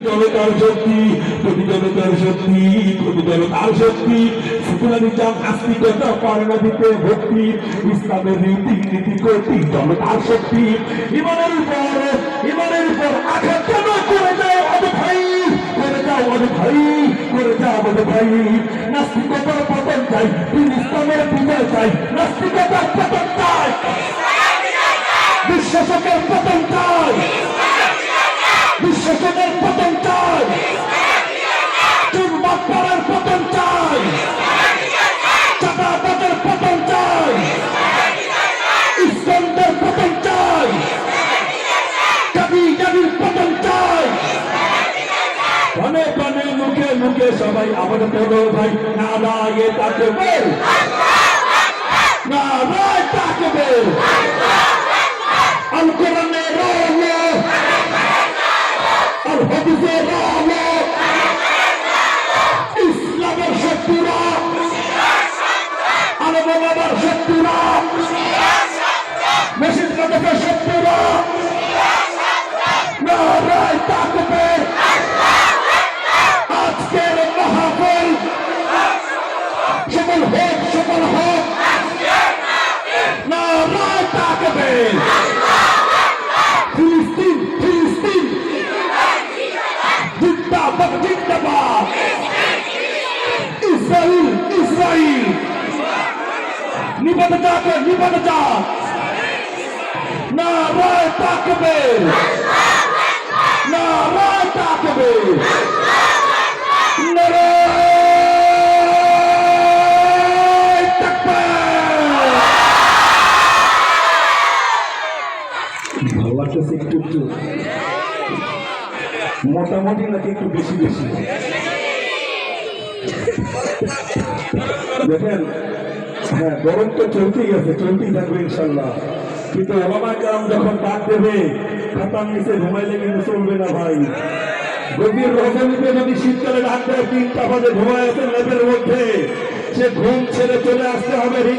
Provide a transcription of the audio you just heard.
জনতার শক্তি, প্রতি জনতার শক্তি, প্রতি জনতার শক্তি, সেকুলারিজম আস্তিকতা পারে না দিতে ভক্তি, ইসলামের রীতি নীতি কোটি জনতার শক্তি, ইমানের উপর আঘাত কেন করে যায় অদ ভাই, করে যাও অদ ভাই, করে যাও অদ ভাই, নাস্তিকতার পতন চাই, ইসলামের বিজয় চাই, নাস্তিকতার পতন চাই, বিশ্বাসকের পতন চাই, বিশ্বাসনের পতন চাই, চুরবাটপাড়ার পতন চাই, চাঁদাবাজের পতন চাই, ইসলামদের পতন চাই, জাতির পতন চাই, প্রাণে প্রাণে মুখে মুখে সবাই আমার বড় ভাই না রায়ে তাকে বের, না রায় তাকে বের, আল কোরআনের আলো, আল হাদিসের আলো, ইসলামের শক্তিরা, আল বাবার শক্তিরা, মসজিদ মাদ্রাসার শক্তিরা, নারায়ে তাকবীর, আজকের মাহফিল সফল হোক, নারায়ে তাকবীর, ফিলিস্তিন জিন্দাবাদ জিন্দাবাদ, ইসরাইল নিবদ যাক, নারায়ে তাকবীর, নারায়ে তাকবীর, নারায়ে তাকবীর। ভালো লাগতেছে একটু মোটামুটি নাকি একটু বেশি দেখেন। হ্যাঁ, গরম তো চলতেই থাকবে ইনশাল্লাহ, কিন্তু ওলামা কেরাম যখন ডাক দেবে খাতার নিচে ঘুমাইলে কিন্তু চলবে না ভাই। গভীর রজনীতে যদি শীতকালে ডাক দেয় 3টা বাজে ঘুমায় আছে লেপের মধ্যে, সে ঘুম ছেড়ে চলে আসতে হবে।